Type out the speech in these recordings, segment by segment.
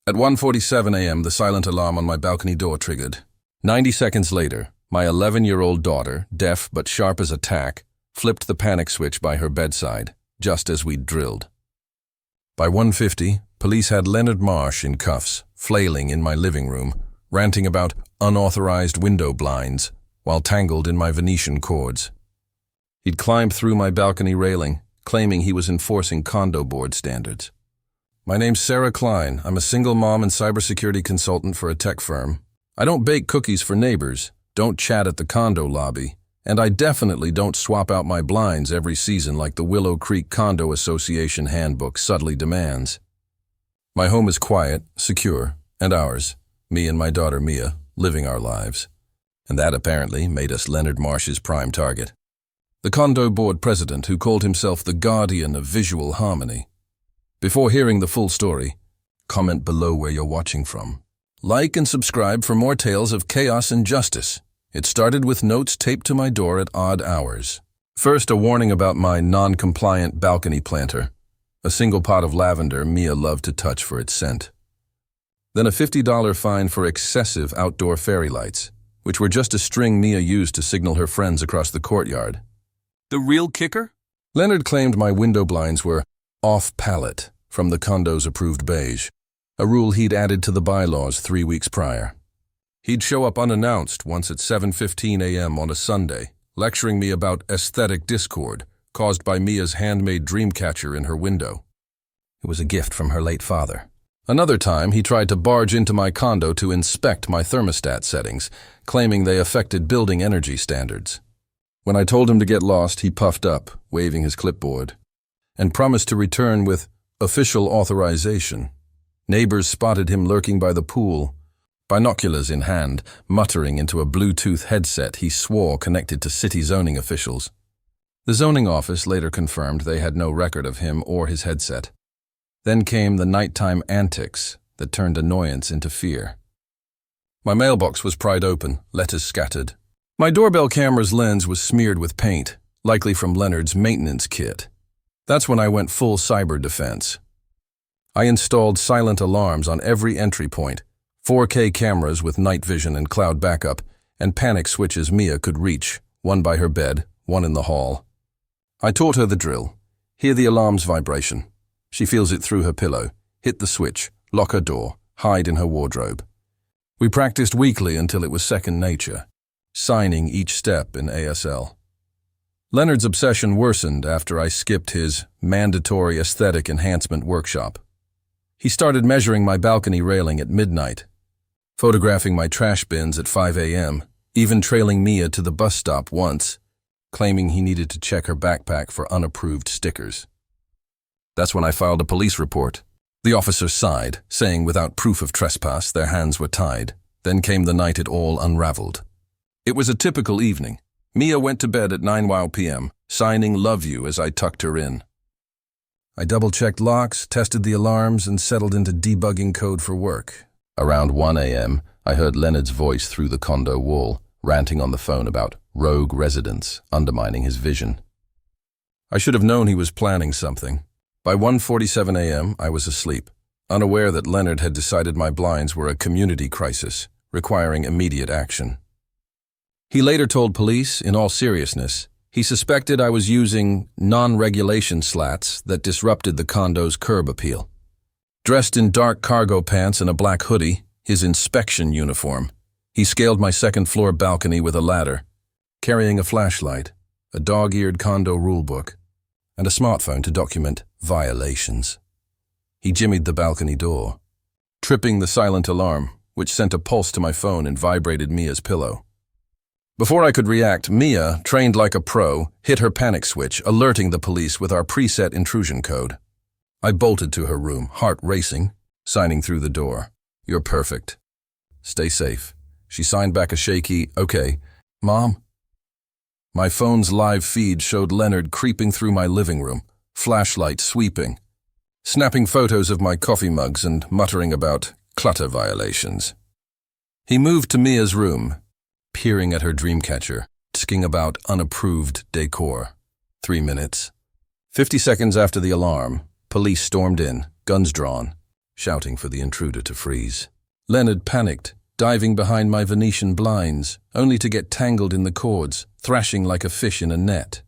At 1:47 a.m., the silent alarm on my balcony door triggered. 90 seconds later, my 11-year-old daughter, deaf but sharp as a tack, flipped the panic switch by her bedside, just as we'd drilled. By 1:50, police had Leonard Marsh in cuffs, flailing in my living room, ranting about unauthorized window blinds, while tangled in my Venetian cords. He'd climbed through my balcony railing, claiming he was enforcing condo board standards. My name's Sarah Klein. I'm a single mom and cybersecurity consultant for a tech firm. I don't bake cookies for neighbors, don't chat at the condo lobby, and I definitely don't swap out my blinds every season like the Willow Creek Condo Association handbook subtly demands. My home is quiet, secure, and ours, me and my daughter Mia, living our lives. And that apparently made us Leonard Marsh's prime target. The condo board president who called himself the guardian of visual harmony. Before hearing the full story, comment below where you're watching from. Like and subscribe for more tales of chaos and justice. It started with notes taped to my door at odd hours. First, a warning about my non-compliant balcony planter, a single pot of lavender Mia loved to touch for its scent. Then a $50 fine for excessive outdoor fairy lights, which were just a string Mia used to signal her friends across the courtyard. The real kicker? Leonard claimed my window blinds were off-palette from the condo's approved beige, a rule he'd added to the bylaws 3 weeks prior. He'd show up unannounced once at 7:15 a.m. on a Sunday, lecturing me about aesthetic discord caused by Mia's handmade dream catcher in her window. It was a gift from her late father. Another time, he tried to barge into my condo to inspect my thermostat settings, claiming they affected building energy standards. When I told him to get lost, he puffed up, waving his clipboard, and promised to return with official authorization. Neighbors spotted him lurking by the pool, binoculars in hand, muttering into a Bluetooth headset he swore connected to city zoning officials. The zoning office later confirmed they had no record of him or his headset. Then came the nighttime antics that turned annoyance into fear. My mailbox was pried open, letters scattered. My doorbell camera's lens was smeared with paint, likely from Leonard's maintenance kit. That's when I went full cyber defense. I installed silent alarms on every entry point, 4K cameras with night vision and cloud backup, and panic switches Mia could reach, one by her bed, one in the hall. I taught her the drill. Hear the alarm's vibration. She feels it through her pillow, hit the switch, lock her door, hide in her wardrobe. We practiced weekly until it was second nature, signing each step in ASL. Leonard's obsession worsened after I skipped his mandatory aesthetic enhancement workshop. He started measuring my balcony railing at midnight, photographing my trash bins at 5 a.m., even trailing Mia to the bus stop once, claiming he needed to check her backpack for unapproved stickers. That's when I filed a police report. The officers sighed, saying without proof of trespass their hands were tied. Then came the night it all unraveled. It was a typical evening. Mia went to bed at 9 p.m., signing "Love You" as I tucked her in. I double-checked locks, tested the alarms, and settled into debugging code for work. Around 1 a.m., I heard Leonard's voice through the condo wall, ranting on the phone about rogue residents undermining his vision. I should have known he was planning something. By 1:47 a.m., I was asleep, unaware that Leonard had decided my blinds were a community crisis, requiring immediate action. He later told police, in all seriousness, he suspected I was using non-regulation slats that disrupted the condo's curb appeal. Dressed in dark cargo pants and a black hoodie, his inspection uniform, he scaled my second-floor balcony with a ladder, carrying a flashlight, a dog-eared condo rulebook, and a smartphone to document violations. He jimmied the balcony door, tripping the silent alarm, which sent a pulse to my phone and vibrated Mia's pillow. Before I could react, Mia, trained like a pro, hit her panic switch, alerting the police with our preset intrusion code. I bolted to her room, heart racing, signing through the door. "You're perfect. Stay safe." She signed back a shaky, "Okay, Mom?" My phone's live feed showed Leonard creeping through my living room, flashlight sweeping, snapping photos of my coffee mugs and muttering about clutter violations. He moved to Mia's room, peering at her dream catcher, asking about unapproved decor. 3 minutes. 50 seconds after the alarm, police stormed in, guns drawn, shouting for the intruder to freeze. Leonard panicked, diving behind my Venetian blinds, only to get tangled in the cords, thrashing like a fish in a net.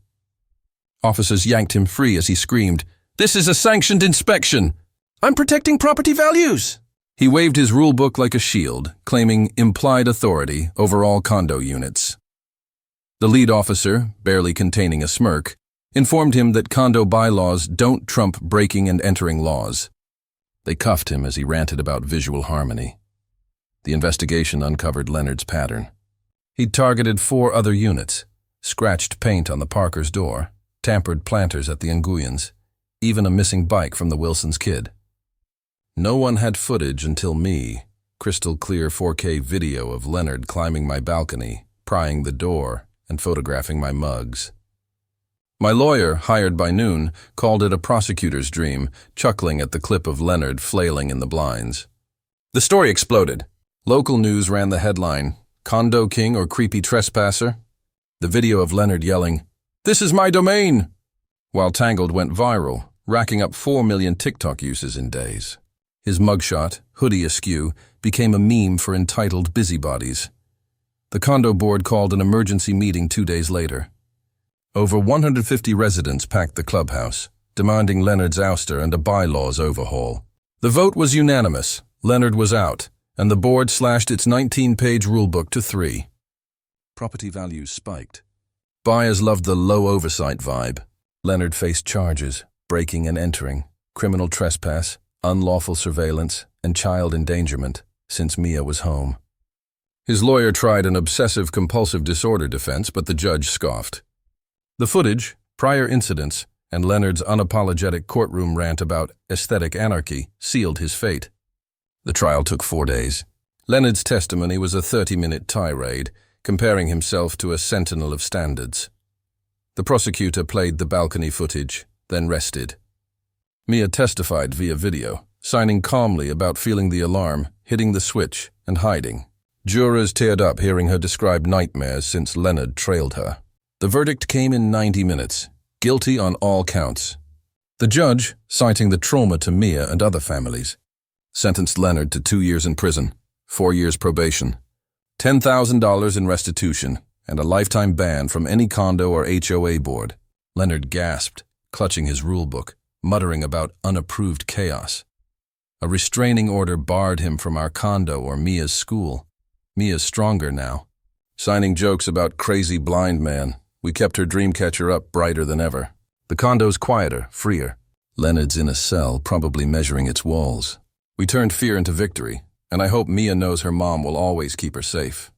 Officers yanked him free as he screamed, "This is a sanctioned inspection! I'm protecting property values!" He waved his rulebook like a shield, claiming implied authority over all condo units. The lead officer, barely containing a smirk, informed him that condo bylaws don't trump breaking and entering laws. They cuffed him as he ranted about visual harmony. The investigation uncovered Leonard's pattern. He'd targeted 4 other units, scratched paint on the Parkers' door, tampered planters at the Nguyens, even a missing bike from the Wilsons' kid. No one had footage until me, crystal clear 4K video of Leonard climbing my balcony, prying the door, and photographing my mugs. My lawyer, hired by noon, called it a prosecutor's dream, chuckling at the clip of Leonard flailing in the blinds. The story exploded. Local news ran the headline, "Condo King or Creepy Trespasser?" The video of Leonard yelling, "This is my domain!" while Tangled went viral, racking up 4 million TikTok uses in days. His mugshot, hoodie askew, became a meme for entitled busybodies. The condo board called an emergency meeting 2 days later. Over 150 residents packed the clubhouse, demanding Leonard's ouster and a bylaws overhaul. The vote was unanimous. Leonard was out, and the board slashed its 19-page rulebook to 3. Property values spiked. Buyers loved the low oversight vibe. Leonard faced charges, breaking and entering, criminal trespass, unlawful surveillance, and child endangerment, since Mia was home. His lawyer tried an obsessive-compulsive disorder defense, but the judge scoffed. The footage, prior incidents, and Leonard's unapologetic courtroom rant about aesthetic anarchy sealed his fate. The trial took 4 days. Leonard's testimony was a 30-minute tirade, comparing himself to a sentinel of standards. The prosecutor played the balcony footage, then rested. Mia testified via video, signing calmly about feeling the alarm, hitting the switch, and hiding. Jurors teared up hearing her describe nightmares since Leonard trailed her. The verdict came in 90 minutes, guilty on all counts. The judge, citing the trauma to Mia and other families, sentenced Leonard to 2 years in prison, 4 years probation, $10,000 in restitution, and a lifetime ban from any condo or HOA board. Leonard gasped, clutching his rulebook, muttering about unapproved chaos. A restraining order barred him from our condo or Mia's school. Mia's stronger now. Signing jokes about crazy blind man, we kept her dream catcher up brighter than ever. The condo's quieter, freer. Leonard's in a cell, probably measuring its walls. We turned fear into victory, and I hope Mia knows her mom will always keep her safe.